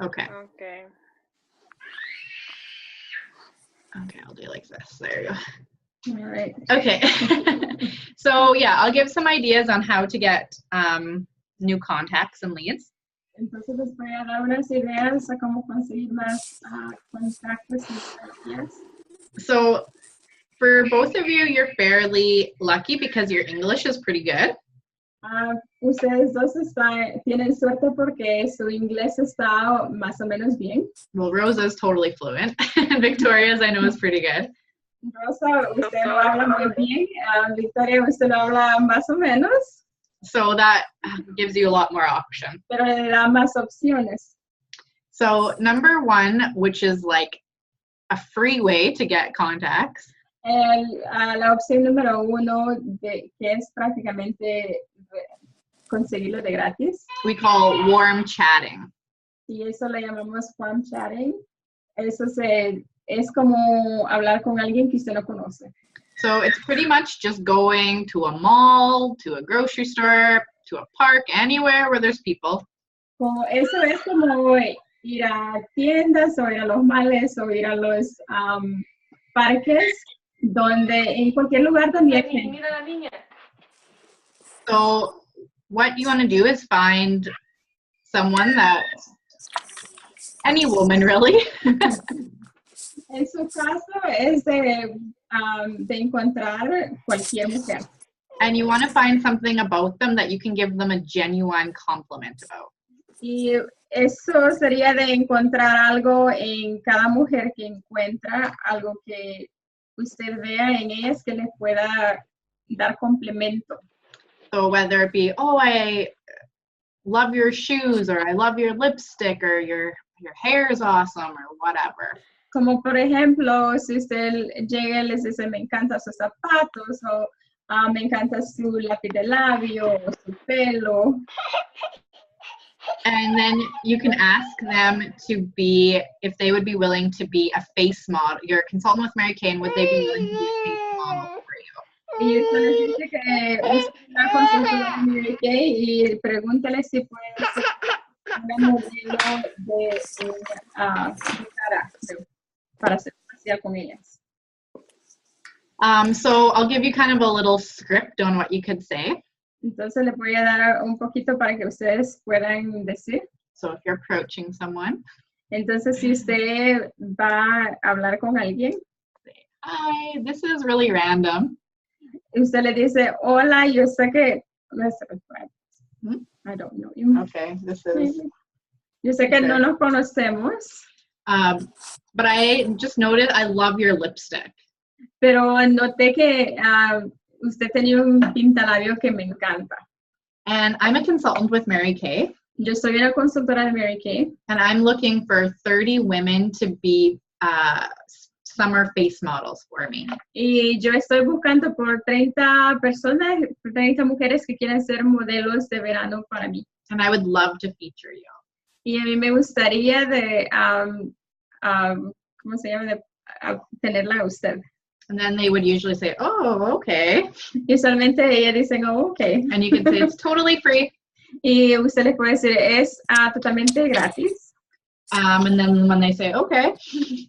Okay. Okay. Okay, I'll do like this. There you go. All right. Okay. So yeah, I'll give some ideas on how to get new contacts and leads. Entonces les voy a dar unas ideas a cómo conseguir más contactos y gracias. So for both of you, you're fairly lucky because your English is pretty good. Ustedes dos tienen suerte porque su inglés está más o menos bien. Well, Rosa is totally fluent, and Victoria's I know is pretty good. Rosa, usted lo habla muy bien. Victoria, usted lo habla más o menos. So that gives you a lot more option. Pero le da más opciones. So number one, which is like a free way to get contacts. La opción número uno, que es prácticamente conseguirlo de gratis. We call warm chatting. Y eso le llamamos warm chatting. Eso es como hablar con alguien que usted no conoce. So it's pretty much just going to a mall, to a grocery store, to a park, anywhere where there's people. Eso es como ir a tiendas o ir a los malls o ir a los parques, en cualquier lugar donde hay gente. So what you want to do is find someone that, any woman really. En su caso es de encontrar cualquier mujer. And you want to find something about them that you can give them a genuine compliment about. Y eso sería de encontrar algo en cada mujer que encuentra, algo que usted vea en ellas que les pueda dar complemento. So whether it be, oh, I love your shoes, or I love your lipstick, or your hair is awesome, or whatever. Como por ejemplo, si usted llega y les dice, me encantan sus zapatos, o me encanta su lápiz de labio, o su pelo. And then you can ask them to be, if they would be willing to be a face model. You're a consultant with Mary Kay, would they be willing to be a face model for you? Y usted le dice que usted está consultando con Mary Kay y pregúntale si puede ser una modelo de cara para hacer comercial con ellas. So I'll give you kind of a little script on what you could say. Entonces le voy a dar un poquito para que ustedes puedan decir. So if you're approaching someone. Entonces si usted va a hablar con alguien. Say, hi, this is really random. Usted le dice, hola, yo sé que... I don't know you. Okay, this is... Yo sé que no nos conocemos. But I just noted I love your lipstick. Pero noté que usted tenía un pintalabio que me encanta. And I'm a consultant with Mary Kay. Yo soy una consultora de Mary Kay. And I'm looking for 30 women to be summer face models for me. Y yo estoy buscando por 30 personas, 30 mujeres que quieren ser modelos de verano para mí. And I would love to feature you. Y a mí me gustaría de, ¿cómo se llama? De tenerla a usted. And then they would usually say, oh, okay. Y usualmente ellas dicen, oh, okay. And you can say it's totally free. Y usted les puede decir, es totalmente gratis. And then when they say, okay.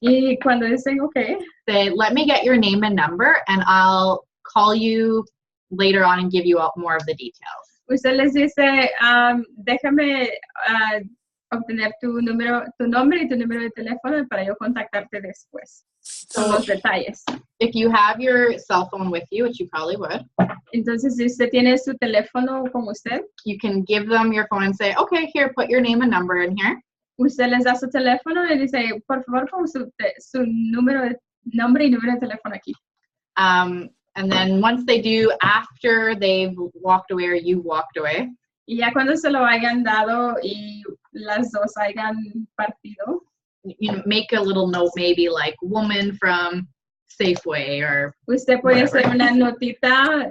Y cuando dicen, okay. Say, let me get your name and number, and I'll call you later on and give you more of the details. Usted les dice, déjame obtener tu nombre y tu número de teléfono para yo contactarte después. Con los detalles. If you have your cell phone with you, which you probably would. Entonces, si usted tiene su teléfono con usted. You can give them your phone and say, okay, here, put your name and number in here. Usted les da su teléfono y dice, por favor, con su nombre y número de teléfono aquí. And then once they do, after they've walked away or you walked away. Y ya cuando se lo hayan dado y las dos hayan partido. You know, make a little note, maybe like woman from Safeway or usted puede whatever. hacer una notita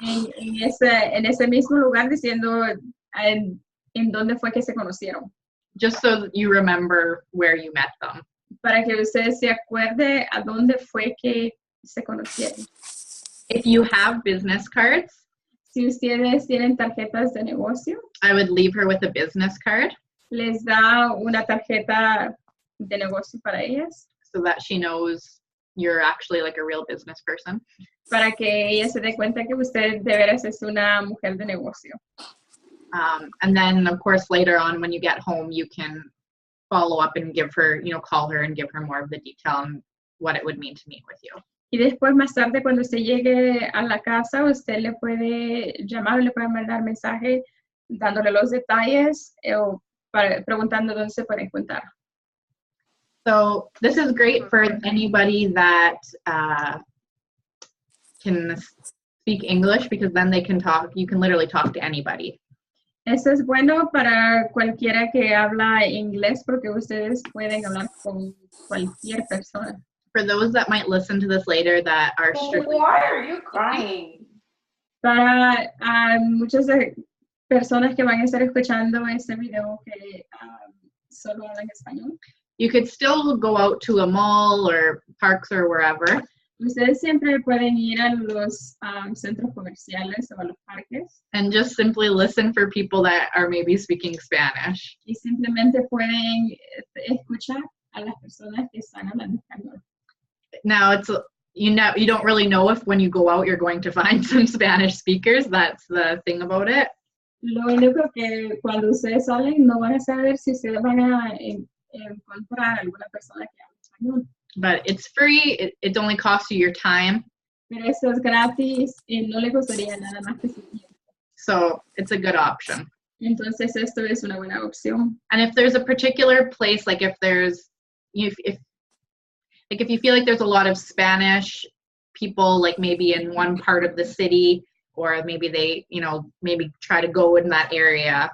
en ese mismo lugar diciendo en dónde fue que se conocieron. Just so that you remember where you met them. Para que usted se acuerde a dónde fue que se conocieron. If you have business cards, si ustedes tienen tarjetas de negocio, I would leave her with a business card. les da una tarjeta de negocio para ellas, so that she knows you're actually like a real business person. para que ella se dé cuenta que usted de veras es una mujer de negocio. And then, of course, later on when you get home, you can follow up and give her, call her and give her more of the detail on what it would mean to meet with you. Y después, más tarde, cuando usted llegue a la casa, usted le puede llamar o le puede mandar mensaje dándole los detalles o preguntando dónde se pueden encontrar. So this is great for anybody that can speak English, because then they can talk, you can literally talk to anybody. Eso es bueno para cualquiera que habla inglés, porque ustedes pueden hablar con cualquier persona. For those that might listen to this later that are strictly... Why are you crying? Para muchas personas que van a estar escuchando este video que solo hablan español, You could still go out to a mall or parks or wherever. ustedes siempre pueden ir a los centros comerciales o a los parques And just simply listen for people that are maybe speaking Spanish. y simplemente pueden escuchar a las personas que están hablando español. Now, it's you don't really know if when you go out you're going to find some Spanish speakers. That's the thing about it. Lo único que cuando ustedes salen no van a saber si ustedes van a encontrar alguna persona que hable español. But it's free. It only costs you your time. Pero eso es gratis y no le costaría nada más que su tiempo. So it's a good option. Entonces esto es una buena opción. And if there's a particular place, like if there's, if you feel like there's a lot of Spanish people, like maybe in one part of the city, or maybe they, maybe try to go in that area.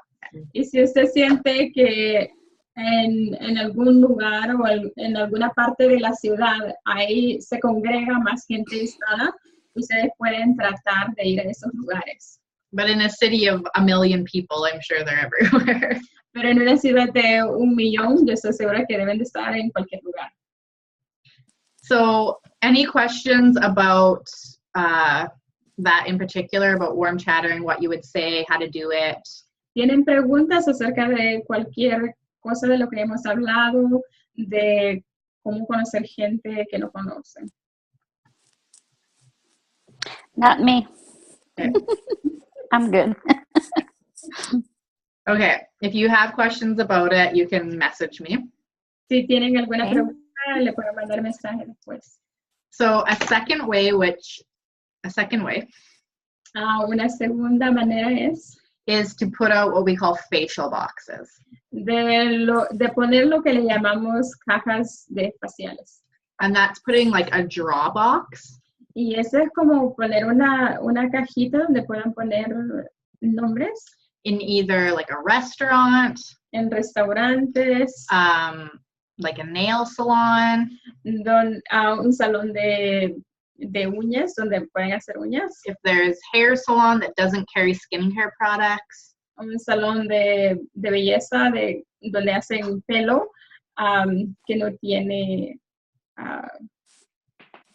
Y si usted siente que en algún lugar o en alguna parte de la ciudad ahí se congrega más gente hispana, ustedes pueden tratar de ir a esos lugares. But in a city of 1 million people, I'm sure they're everywhere. Pero en una ciudad de 1 millón, yo estoy segura que deben de estar en cualquier lugar. So any questions about that in particular, about warm chattering, what you would say, how to do it? ¿Tienen preguntas acerca de cualquier cosa de lo que hemos hablado, de cómo conocer gente que no conocen? Not me. Okay. I'm good. Okay, if you have questions about it, you can message me. Si tienen alguna Okay. pregunta, le pueden mandar mensaje después. So a second way, Una segunda manera is to put out what we call facial boxes. de poner lo que le llamamos cajas de faciales. And that's putting like a draw box Y eso es como poner una cajita donde puedan poner nombres in either like a restaurant, en restaurantes, like a nail salon, un salón de uñas donde pueden hacer uñas, if there's hair salon that doesn't carry skincare products, un salón de belleza donde hacen pelo que no tiene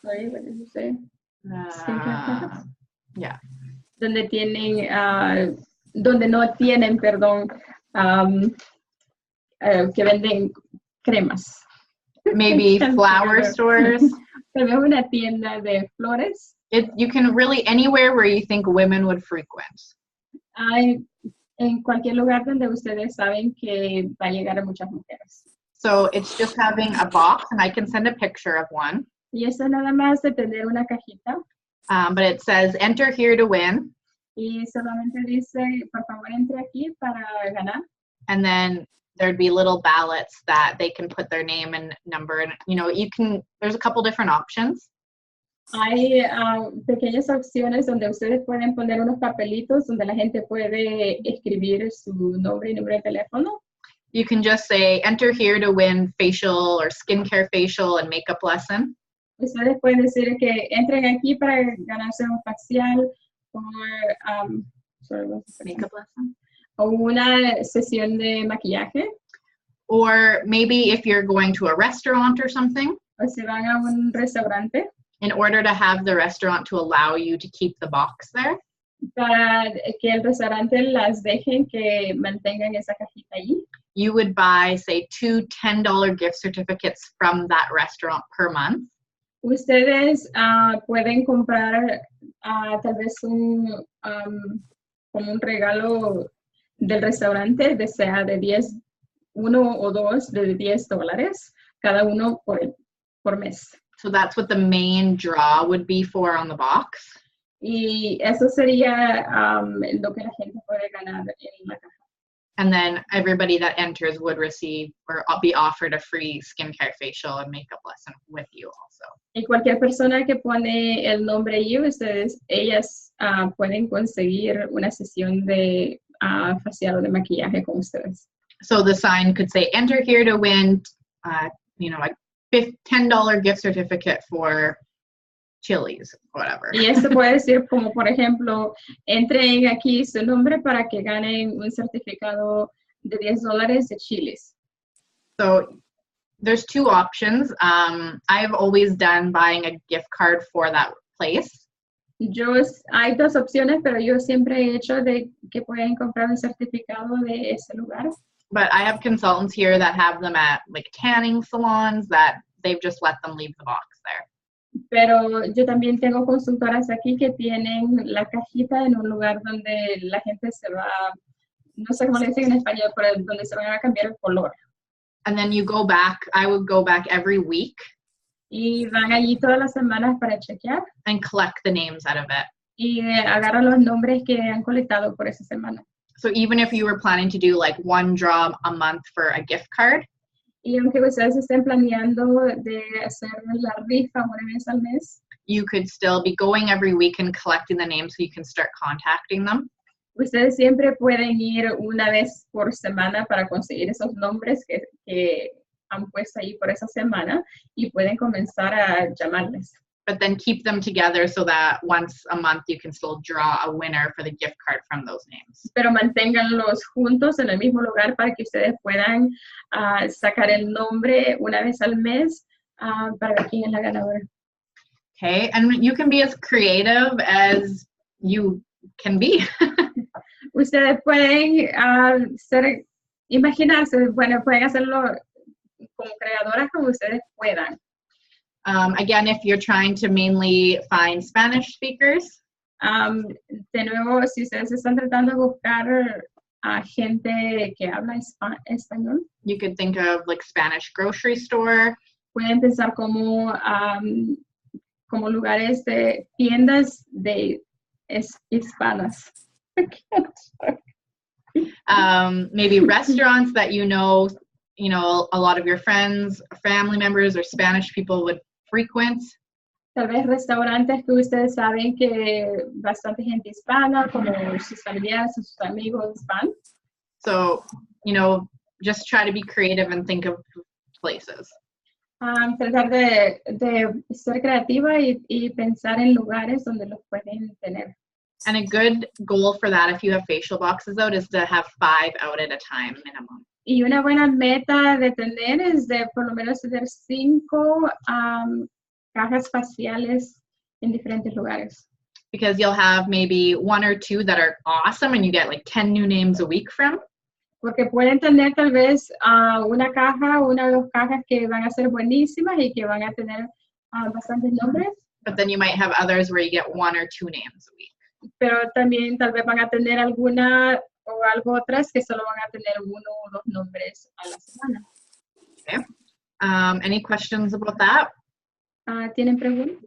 sorry, what did you say? Skincare products. yeah. Donde tienen donde no tienen, perdón, que venden cremas. Maybe flower stores. Tal vez una tienda de flores. You can really, anywhere where you think women would frequent. Hay en cualquier lugar donde ustedes saben que va a llegar a muchas mujeres. So it's just having a box, and I can send a picture of one. Y eso nada más de tener una cajita. But it says, enter here to win. Y solamente dice, por favor, entre aquí para ganar. And then there'd be little ballots that they can put their name and number. And, there's a couple different options. Hay pequeñas opciones donde ustedes pueden poner unos papelitos donde la gente puede escribir su nombre y número de teléfono. You can just say, enter here to win facial or skincare facial and makeup lesson. Ustedes pueden decir que entren aquí para ganarse un facial o Makeup lesson. o una sesión de maquillaje. Or maybe if you're going to a restaurant or something, O se van a un restaurante in order to have the restaurant to allow you to keep the box there, para que el restaurante las dejen que mantengan esa cajita ahí. you would buy, say, 2 $10 gift certificates from that restaurant per month. Ustedes pueden comprar tal vez como un regalo del restaurante, sea de 10, uno o dos de $10, cada uno por mes. So that's what the main draw would be for on the box. Y eso sería lo que la gente puede ganar en la caja. And then everybody that enters would receive or be offered a free skincare, facial, and makeup lesson with you also. Y cualquier persona que pone el nombre y ellas pueden conseguir una sesión de facial o de maquillaje con ustedes. So the sign could say, enter here to win, a $10 gift certificate for Chili's, whatever. Y esto puede decir como, por ejemplo, entren aquí su nombre para que ganen un certificado de $10 de Chili's. So there's 2 options. I've always done buying a gift card for that place. Hay 2 opciones, pero yo siempre he hecho de que pueden comprar un certificado de ese lugar. But I have consultants here that have them at like tanning salons that they've just let them leave the box there. Pero yo también tengo consultoras aquí que tienen la cajita en un lugar donde la gente se va, no sé cómo le dicen en español, pero donde se van a cambiar el color. And then you go back, I would go back every week. Y van allí todas las semanas para chequear. And collect the names out of it. Y agarran los nombres que han colectado por esa semana. So even if you were planning to do like 1 draw a month for a gift card. Y aunque ustedes estén planeando de hacer la rifa una vez al mes, you could still be going every week and collecting the names so you can start contacting them. Ustedes siempre pueden ir una vez por semana para conseguir esos nombres que han puesto ahí por esa semana y pueden comenzar a llamarles. But then keep them together so that once a month you can still draw a winner for the gift card from those names. Pero manténganlos juntos en el mismo lugar para que ustedes puedan sacar el nombre una vez al mes para ver quién es la ganadora. Okay, and you can be as creative as you can be. Ustedes pueden imaginarse, bueno, pueden hacerlo como creadoras como ustedes puedan. Again, if you're trying to mainly find Spanish speakers. De nuevo, si ustedes están tratando de buscar a gente que habla español. You could think of like Spanish grocery store. Pueden pensar como lugares de tiendas de hispanas. Maybe restaurants that you know, a lot of your friends, family members, or Spanish people would frequent. Tal vez restaurantes que ustedes saben que bastante gente hispana, como sus familiares, sus amigos van. So, just try to be creative and think of places. Tratar de ser creativa y pensar en lugares donde los pueden tener. And a good goal for that, if you have facial boxes out, is to have 5 out at a time minimum. Y una buena meta de tener es de por lo menos tener 5 cajas faciales en diferentes lugares. Because you'll have maybe 1 or 2 that are awesome and you get like 10 new names a week from. Porque pueden tener tal vez una o 2 cajas que van a ser buenísimas y que van a tener bastantes nombres. But then you might have others where you get 1 or 2 names a week. Pero también tal vez van a tener alguna o algo otras que solo van a tener 1 o 2 nombres a la semana. Okay. Any questions about that? ¿Tienen preguntas?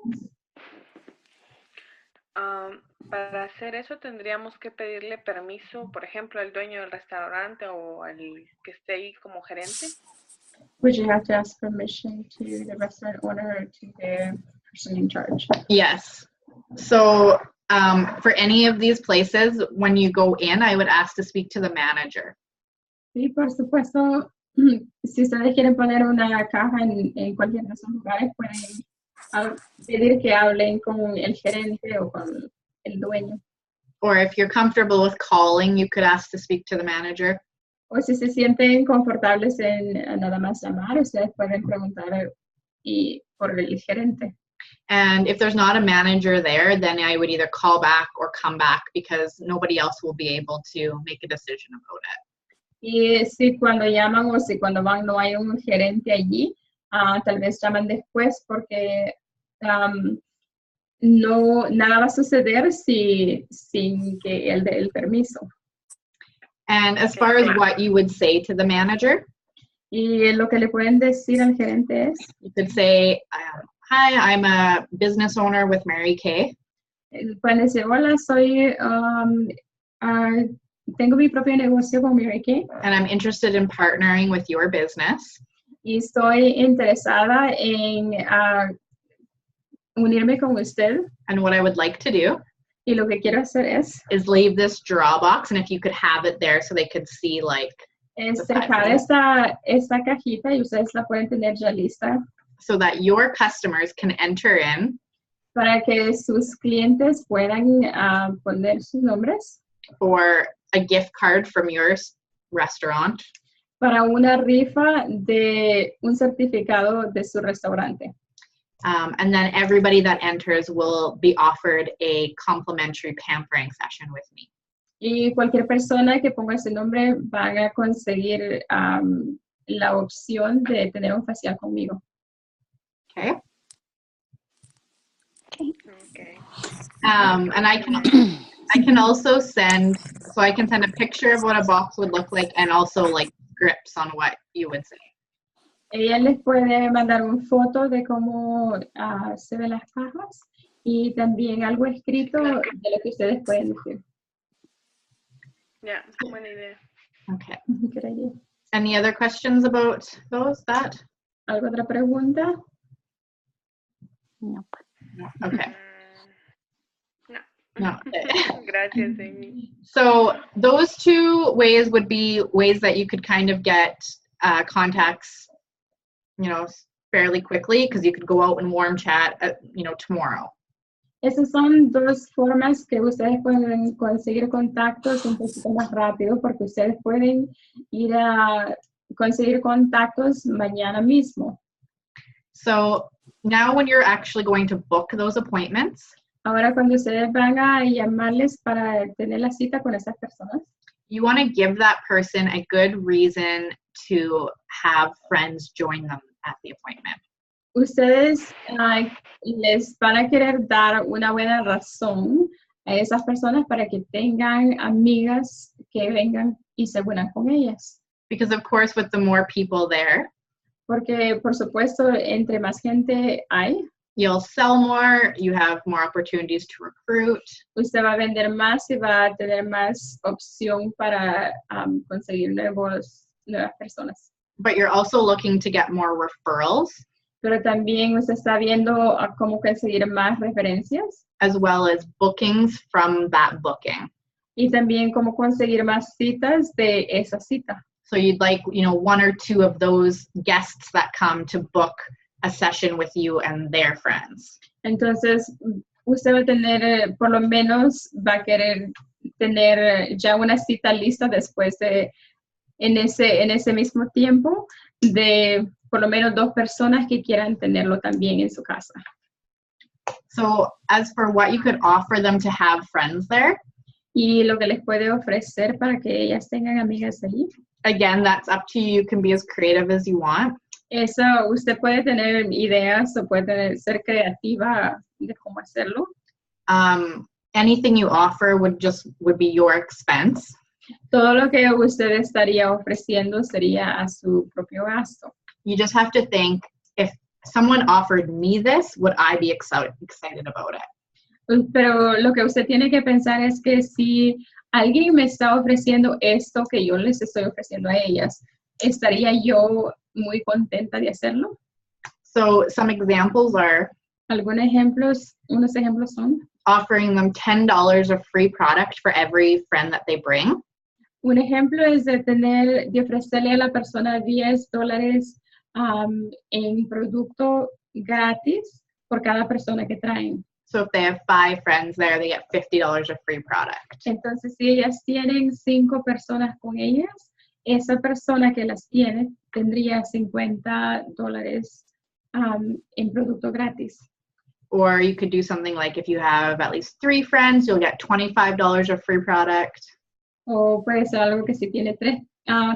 Para hacer eso tendríamos que pedirle permiso, por ejemplo, al dueño del restaurante o al que esté ahí como gerente. Would you have to ask permission to the restaurant owner or to the person in charge? Yes. So for any of these places, when you go in, I would ask to speak to the manager. Sí, por supuesto. Si ustedes quieren poner una caja en cualquiera de esos lugares, pueden pedir que hablen con el gerente o con el dueño. Or if you're comfortable with calling, you could ask to speak to the manager. O si se sienten confortables en nada más llamar, ustedes pueden preguntar por el gerente. And if there's not a manager there, then I would either call back or come back because nobody else will be able to make a decision about it. Y si cuando llaman o si cuando van no hay un gerente allí, tal vez llaman después porque no, nada va a suceder sin que él dé el permiso. And as far as what you would say to the manager, Y lo que le pueden decir al gerente es, you could say, hi, I'm a business owner with Mary Kay. pueden decir, hola, tengo mi propio negocio con Mary Kay And I'm interested in partnering with your business. y estoy interesada en unirme con usted. And what I would like to do Y lo que quiero hacer es leave this draw box, and if you could have it there so they could see like dejar esta cajita y ustedes la pueden tener ya lista so that your customers can enter in para que sus clientes puedan poner sus nombres for a gift card from your restaurant. para una rifa de un certificado de su restaurante. And then everybody that enters will be offered a complimentary pampering session with me. Y cualquier persona que ponga ese nombre van a conseguir la opción de tener un facial conmigo. Okay. Okay. And I can also send a picture of what a box would look like and also like scripts on what you would say. Ella les puede mandar una foto de cómo se ven las cajas y también algo escrito de lo que ustedes pueden decir. Yeah, buena idea. Okay. Good idea. Any other questions about that? ¿Alguna otra pregunta? Nope. Okay. No. No. Gracias, Amy. So those two ways would be ways that you could kind of get contacts, fairly quickly, because you could go out and warm chat, tomorrow. Esas son dos formas que ustedes pueden conseguir contactos un poquito más rápido porque ustedes pueden ir a conseguir contactos mañana mismo. So now when you're actually going to book those appointments, Ahora cuando ustedes van a llamarles para tener la cita con esas personas, you want to give that person a good reason to have friends join them at the appointment. ustedes les van a querer dar una buena razón a esas personas para que tengan amigas que vengan y se unan con ellas. Because of course, with the more people there, Porque, por supuesto, entre más gente hay, you'll sell more, you have more opportunities to recruit, usted va a vender más y va a tener más opción para conseguir nuevas personas. but you're also looking to get more referrals, Pero también usted está viendo cómo conseguir más referencias as well as bookings from that booking. y también cómo conseguir más citas de esa cita. So you'd like, one or two of those guests that come to book a session with you and their friends. Entonces, usted va a tener, por lo menos, va a querer tener ya una cita lista después de, en ese mismo tiempo, de por lo menos 2 personas que quieran tenerlo también en su casa. So as for what you could offer them to have friends there, Y lo que les puede ofrecer para que ellas tengan amigas allí. again, that's up to you. You can be as creative as you want. Eso, usted puede tener ideas o puede ser creativa de cómo hacerlo. Anything you offer would be your expense. Todo lo que usted estaría ofreciendo sería a su propio gasto. You just have to think, if someone offered me this, would I be excited about it? Pero lo que usted tiene que pensar es que si alguien me está ofreciendo esto que yo les estoy ofreciendo a ellas, ¿estaría yo muy contenta de hacerlo? So some examples are Unos ejemplos son, offering them $10 of free product for every friend that they bring. un ejemplo es de ofrecerle a la persona $10 en producto gratis por cada persona que traen. So if they have 5 friends there, they get $50 of free product. Entonces, si ellas tienen 5 personas con ellas, esa persona que las tiene tendría $50 en producto gratis. Or you could do something like, if you have at least 3 friends, you'll get $25 of free product. O puede ser algo que si tiene 3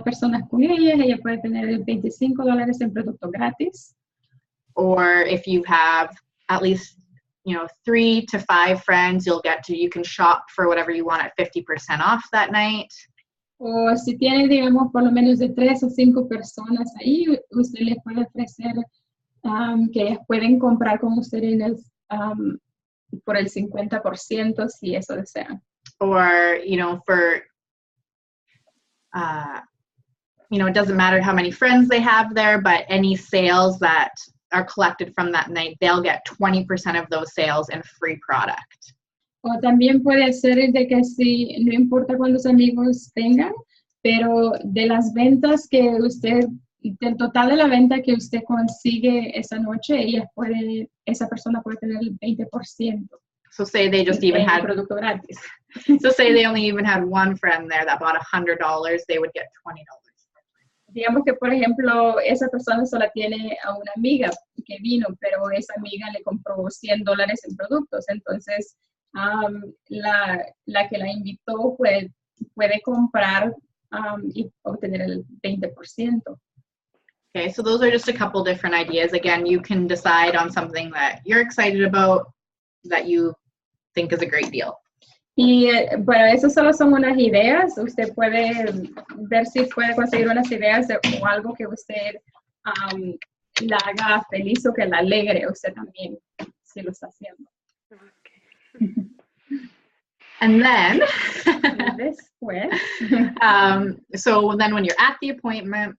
personas con ella puede tener $25 en productos gratis. Or if you have at least 3 to 5 friends, you can shop for whatever you want at 50% off that night. O si tiene, digamos, por lo menos de 3 o 5 personas ahí, usted les puede ofrecer que ellas pueden comprar con usted por el 50% si eso desean. Or, it doesn't matter how many friends they have there, but any sales that are collected from that night, they'll get 20% of those sales in free product. O también puede ser de que si, no importa cuántos amigos tengan, pero de las ventas que usted, del total de la venta que usted consigue esa noche, esa persona puede tener el 20%. So say they just even had producto gratis. So say they only even had one friend there that bought $100, they would get $20. Digamos que, por ejemplo, esa persona solo tiene a una amiga que vino, pero esa amiga le compró $100 en productos. Entonces, la que la invitó puede comprar y obtener el 20%. Okay, so those are just a couple different ideas. Again, you can decide on something that you're excited about, that you think is a great deal. Y bueno, eso solo son unas ideas. Usted puede ver si puede conseguir unas ideas o algo que usted la haga feliz o que la alegre a usted también, si lo está haciendo. Okay. And then, Después, so then when you're at the appointment,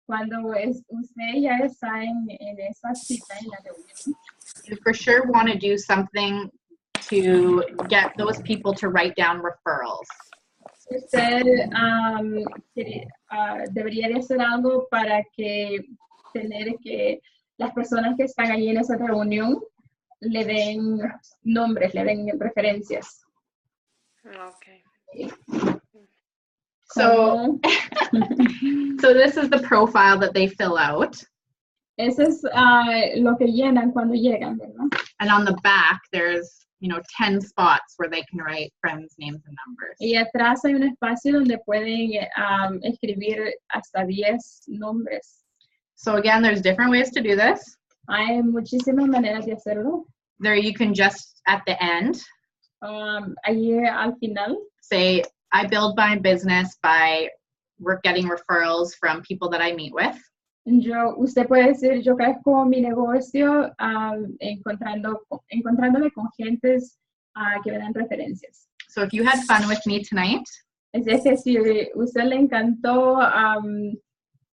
cuando usted ya está en esa cita, en la reunión, you for sure want to do something to get those people to write down referrals. Usted debería de hacer algo para tener que las personas que están allí en esa reunión le den nombres, le den referencias. Okay. So, so this is the profile that they fill out. Eso es lo que llenan cuando llegan, ¿verdad? And on the back, there's 10 spots where they can write friends' names and numbers. Y atrás hay un espacio donde pueden escribir hasta 10 nombres. So again, there's different ways to do this. Hay muchísimas maneras de hacerlo. There you can just, at the end, Allí al final, say, I build my business by getting referrals from people that I meet with. usted puede decir, yo crezco mi negocio encontrándome con gentes que me dan referencias. So if you had fun with me tonight, Es decir, si usted le encantó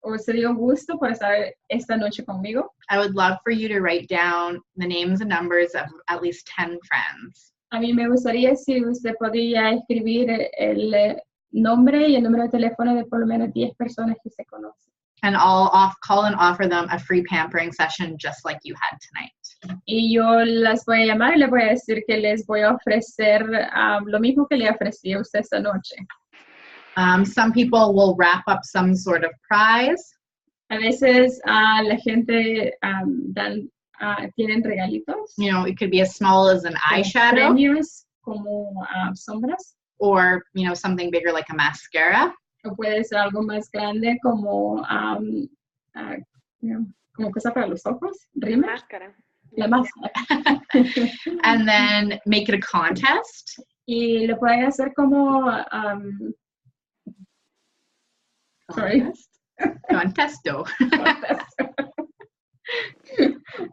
o se dio gusto por estar esta noche conmigo, I would love for you to write down the names and numbers of at least 10 friends. a mí me gustaría si usted podría escribir el nombre y el número de teléfono de por lo menos 10 personas que se conocen. And I'll call and offer them a free pampering session just like you had tonight. Y yo las voy a llamar y les voy a decir que les voy a ofrecer lo mismo que le ofrecí a usted esta noche. Some people will wrap up some sort of prize. A veces la gente tienen regalitos. It could be as small as an eyeshadow. Premios como sombras. Or, something bigger like a mascara. O puede ser algo más grande como cosa para los ojos. ¿Rímel? Máscara. La máscara. And then make it a contest. Y lo pueden hacer como Contesto.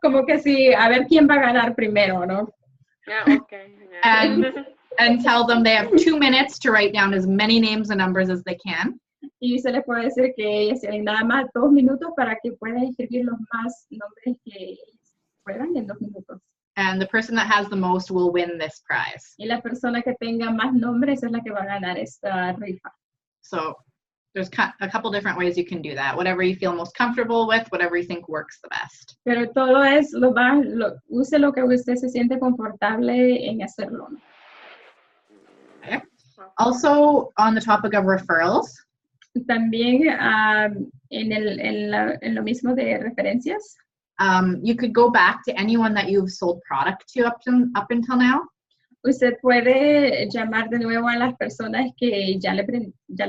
Como que sí, a ver quién va a ganar primero, ¿no? Okay. Yeah. And tell them they have 2 minutes to write down as many names and numbers as they can. Y se les puede decir que ellos tienen nada más 2 minutos para que puedan escribir los más nombres que puedan en 2 minutos. And the person that has the most will win this prize. Y la persona que tenga más nombres es la que va a ganar esta rifa. So there's a couple different ways you can do that. Whatever you feel most comfortable with, whatever you think works the best. Pero todo es use lo que usted se siente confortable en hacerlo. Okay. Also, on the topic of referrals. También en lo mismo de referencias. You could go back to anyone that you've sold product to up until now. Usted puede llamar de nuevo a las personas que ya le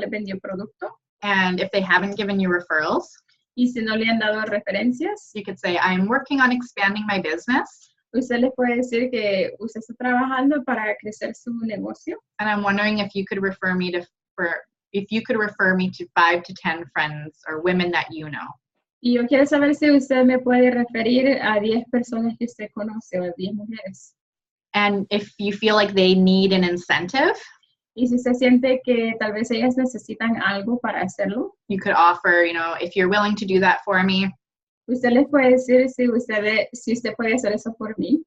vendió producto. And if they haven't given you referrals, y si no le han dado referencias, you could say, I'm working on expanding my business, usted les puede decir que usted está trabajando para crecer su negocio and I'm wondering if you could refer me to 5 to 10 friends or women that you know. y yo quiero saber si usted me puede referir a 10 personas que usted conoce o 10 mujeres. And if you feel like they need an incentive, Y si se siente que tal vez ellas necesitan algo para hacerlo, you could offer, if you're willing to do that for me, usted les puede decir si usted puede hacer eso por mí.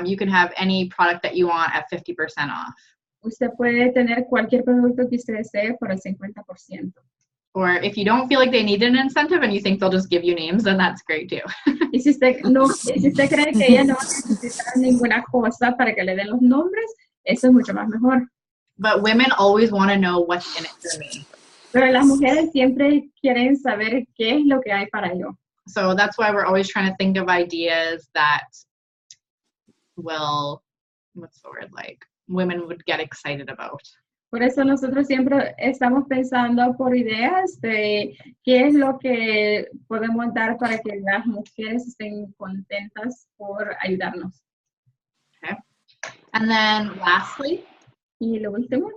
you can have any product that you want at 50% off. Usted puede tener cualquier producto que usted desee por el 50%. Or if you don't feel like they need an incentive and you think they'll just give you names, then that's great too. Y si usted cree que ella no va a necesitar ninguna cosa para que le den los nombres, eso es mucho más mejor. But women always want to know what's in it for me. Pero las mujeres siempre quieren saber qué es lo que hay para yo. So that's why we're always trying to think of ideas that women would get excited about. Por eso nosotros siempre estamos pensando por ideas de qué es lo que podemos dar para que las mujeres estén contentas por ayudarnos. Okay. And then lastly, Y lo último,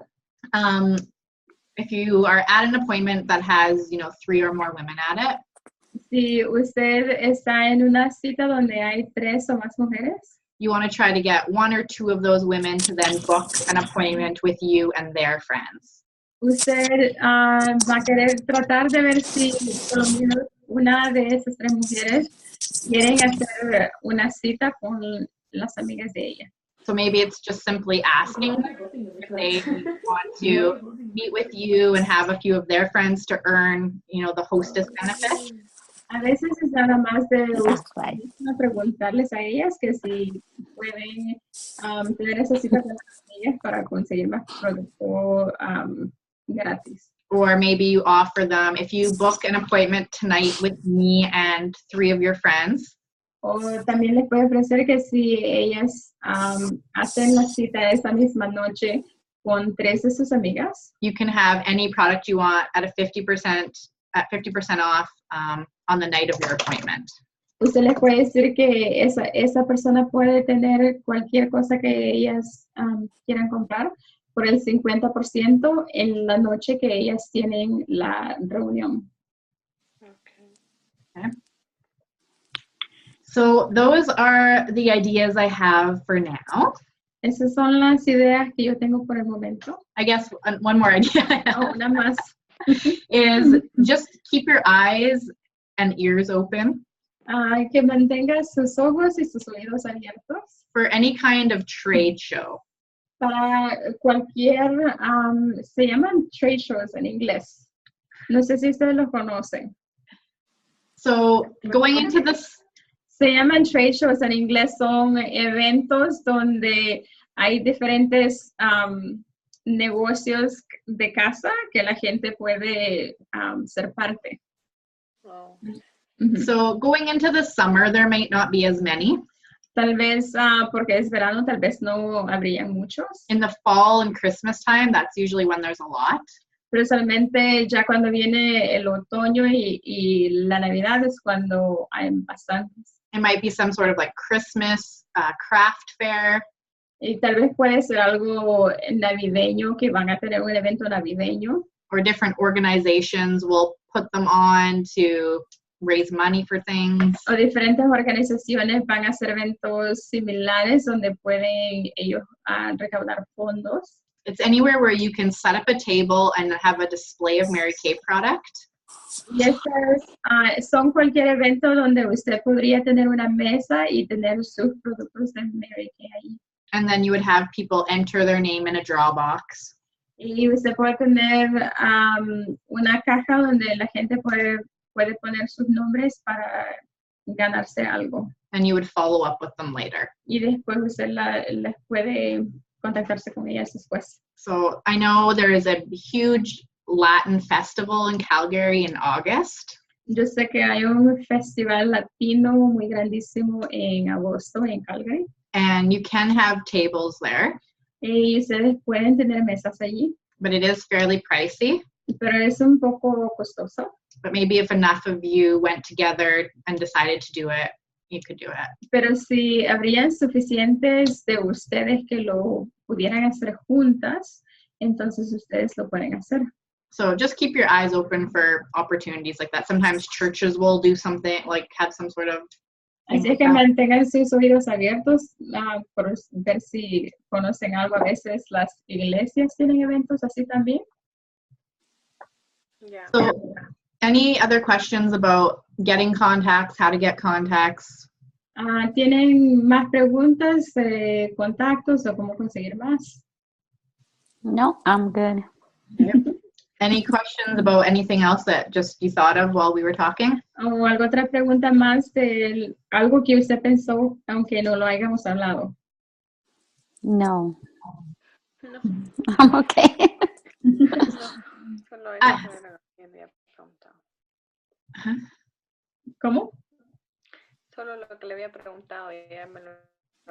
if you are at an appointment that has, 3 or more women at it, si usted está en una cita donde hay 3 o más mujeres, you want to try to get 1 or 2 of those women to then book an appointment with you and their friends. usted va a querer tratar de ver si por lo menos una de esas 3 mujeres quieren hacer una cita con las amigas de ella. So maybe it's just simply asking if they want to meet with you and have a few of their friends to earn, the hostess benefit. A veces es nada más de That's right. preguntarles a ellas que si pueden tener esa cita con las amigas para conseguir más producto gratis. Or maybe you offer them, if you book an appointment tonight with me and 3 of your friends, O también les puede ofrecer que si ellas hacen la cita esa misma noche con 3 de sus amigas, you can have any product you want at 50% off on the night of your appointment. usted les puede decir que esa persona puede tener cualquier cosa que ellas quieran comprar por el 50% en la noche que ellas tienen la reunión. Okay. So those are the ideas I have for now. Esas son las ideas que yo tengo por el momento. I guess one more idea I have Una más. is just keep your eyes and ears open Que mantenga sus ojos y sus oídos abiertos for any kind of trade show. para cualquier, se llaman trade shows en inglés. No sé si ustedes los conocen. So going into this, Se llaman trade shows en inglés, son eventos donde hay diferentes negocios de casa que la gente puede ser parte. Wow. so going into the summer, there might not be as many. Tal vez porque es verano, tal vez no habrían muchos. In the fall and Christmas time, that's usually when there's a lot. Pero usualmente ya cuando viene el otoño y la Navidad es cuando hay bastantes. It might be some sort of like Christmas craft fair. Y tal vez puede ser algo navideño, que van a tener un evento navideño. Or different organizations will put them on to raise money for things. O diferentes organizaciones van a hacer eventos similares donde pueden ellos recaudar fondos. It's anywhere where you can set up a table and have a display of Mary Kay product. Y estas son cualquier evento donde usted podría tener una mesa y tener sus productos de Mary Kay ahí. And then you would have people enter their name in a draw box. Y usted puede tener una caja donde la gente puede poner sus nombres para ganarse algo. And you would follow up with them later. Y después usted les puede contactarse con ellas después. So I know there is a huge Latin festival in Calgary in August. Yo sé que hay un festival latino muy grandísimo en agosto en Calgary. And you can have tables there, Y ustedes pueden tener mesas allí, but it is fairly pricey. pero es un poco costoso. But maybe if enough of you went together and decided to do it, you could do it. Pero si habrían suficientes de ustedes que lo pudieran hacer juntas, entonces ustedes lo pueden hacer. So just keep your eyes open for opportunities like that. Sometimes churches will do something, like have some sort of thing Así es like que that. mantengan sus oídos abiertos por ver si conocen algo. A veces las iglesias tienen eventos así también. Yeah. So any other questions about getting contacts, how to get contacts? ¿Tienen más preguntas, contactos o cómo conseguir más? No, I'm good. Any questions about anything else that just you thought of while we were talking? ¿O alguna otra pregunta más de algo que usted pensó, aunque no lo hayamos hablado? No, No, I'm okay. solo eso Ah. era lo que había preguntado. ¿Cómo? Solo lo que le había preguntado y ya me lo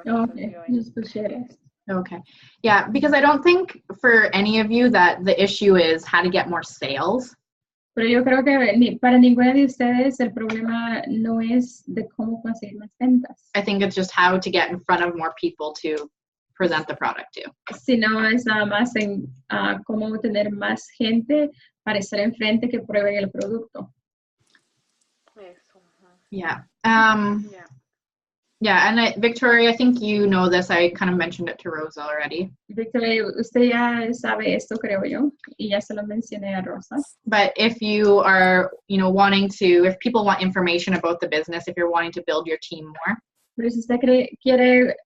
Okay, resolvió ahí. just to share it. Okay. Yeah, because I don't think for any of you that the issue is how to get more sales. Pero yo creo que para ninguna de ustedes el problema no es de cómo conseguir más ventas, I think it's just how to get in front of more people to present the product to. sino es nada más en cómo tener más gente para estar enfrente que prueben el producto. Eso. Ajá. Yeah. Yeah. Yeah, and Victoria, I think you know this. I kind of mentioned it to Rosa already. Victoria, usted ya sabe esto, creo yo, y ya se lo mencioné a Rosa. But if you are, wanting to, if people want information about the business, if you're wanting to build your team more, Pero si usted quiere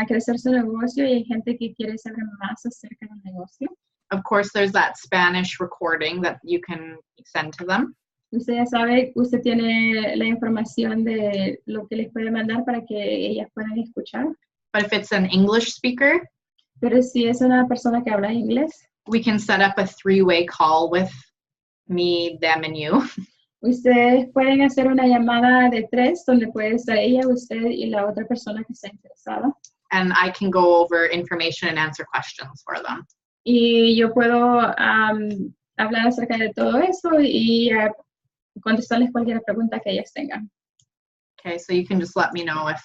crecer su negocio y hay gente que quiere saber más acerca del negocio, of course, there's that Spanish recording that you can send to them. usted ya sabe, usted tiene la información de lo que les puede mandar para que ellas puedan escuchar. But if it's an English speaker, Pero si es una persona que habla inglés, we can set up a 3-way call with me, them, and you. ustedes pueden hacer una llamada de 3 donde puede estar ella, usted y la otra persona que está interesada. And I can go over information and answer questions for them. Y yo puedo hablar acerca de todo eso y contestarles cualquier pregunta que ellas tengan. Okay, so you can just let me know if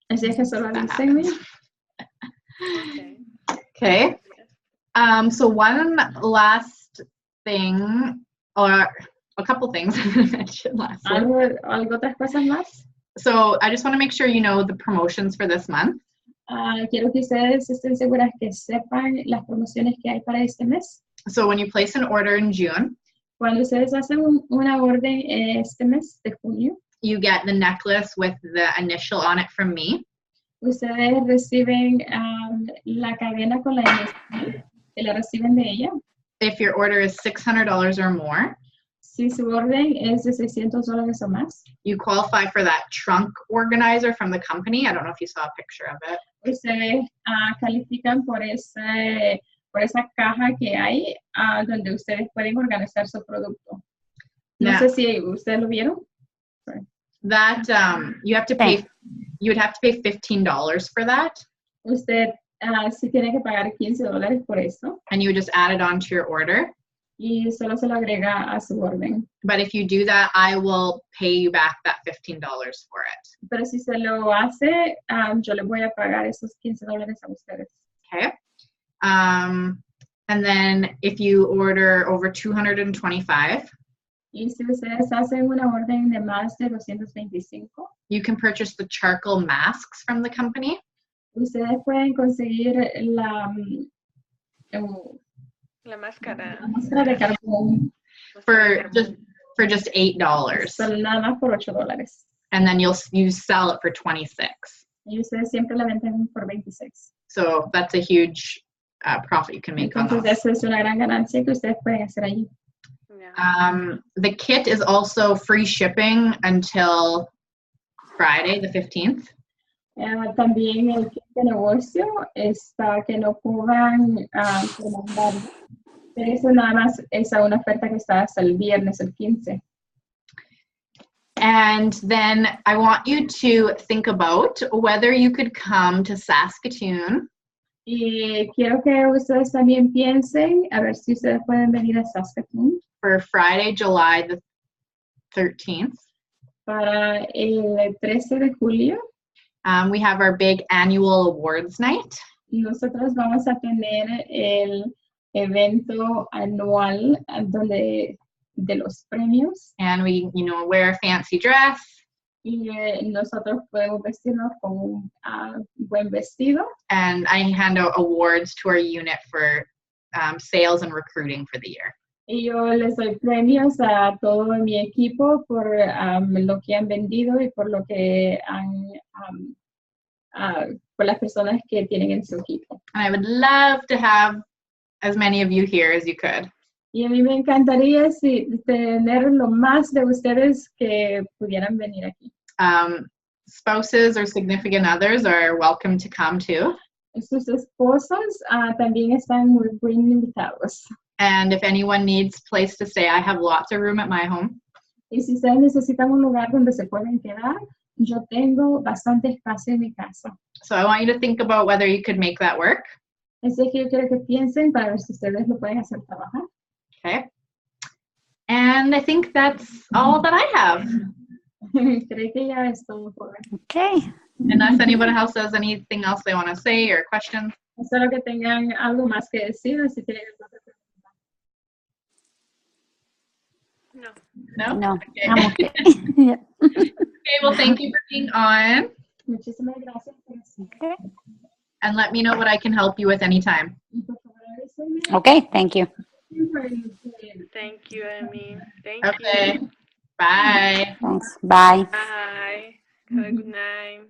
Así es que solo that avísenme. happens. Okay. Okay. So one last thing, or a couple things I'm going to mention lastly. ¿Algo otras cosas más? So I just want to make sure you know the promotions for this month. Quiero que ustedes estén seguras que sepan las promociones que hay para este mes. So when you place an order in June, Cuando ustedes hacen una orden este mes de junio, you get the necklace with the initial on it from me. ustedes reciben la cadena con la inicial, que la reciben de ella. If your order is $600 or more, Si su orden es de $600 o más, you qualify for that trunk organizer from the company. I don't know if you saw a picture of it. ustedes califican por esa caja que hay donde ustedes pueden organizar su producto. No Yeah. sé si ustedes lo vieron. That you have to pay. You would have to pay $15 for that, Usted sí tiene que pagar $15 por eso and you would just add it onto your order. y solo se lo agrega a su orden. But if you do that, I will pay you back that $15 for it. Pero si se lo hace, yo le voy a pagar esos $15 a ustedes. Okay. And then if you order over 225, Y si ustedes hacen una orden de más de 225, you can purchase the charcoal masks from the company. ustedes pueden conseguir la La máscara. máscara de carbón for just $8, solo nada más por $8. and then you sell it for 26. Y ustedes siempre la venden por 26. So that's a huge profit you can make on Entonces, those. eso es una gran ganancia que ustedes pueden hacer allí. Yeah. The kit is also free shipping until Friday, the 15th. También el kit de negocio está que no puedan demandar. Pero eso nada más es una oferta que está hasta el viernes, el 15. And then I want you to think about whether you could come to Saskatoon Y quiero que ustedes también piensen, a ver si ustedes pueden venir a Saskatoon for Friday, July the 13th. para el 13 de julio. We have our big annual awards night. Nosotros vamos a tener el evento anual de los premios And we, wear a fancy dress. y nosotros podemos vestirnos con un buen vestido. And I hand out awards to our unit for sales and recruiting for the year. Y yo les doy premios a todo mi equipo por lo que han vendido y por lo que por las personas que tienen en su equipo. And I would love to have as many of you here as you could. Y a mí me encantaría tener lo más de ustedes que pudieran venir aquí. Spouses or significant others are welcome to come too. Sus esposos también están muy bien invitados. And if anyone needs a place to stay, I have lots of room at my home. Y si ustedes necesitan un lugar donde se pueden quedar, yo tengo bastante espacio en mi casa. So I want you to think about whether you could make that work. Así que yo quiero que piensen para ver si ustedes lo pueden hacer trabajar. Okay. And I think that's all that I have. Creo que ya es todo por hoy. Okay. Unless anyone else has anything else they want to say or questions. Espero que tengan algo más que decir o si tienen alguna pregunta. No. No? No, Okay. I'm okay. Yep. Okay, well, thank you for being on. Muchísimas gracias por eso. Okay. And let me know what I can help you with anytime. Y por favor, avísenme Okay, thank you. para que Thank you, Amy. Thank Okay. you. Bye. Thanks. Bye. Bye. Have a good night.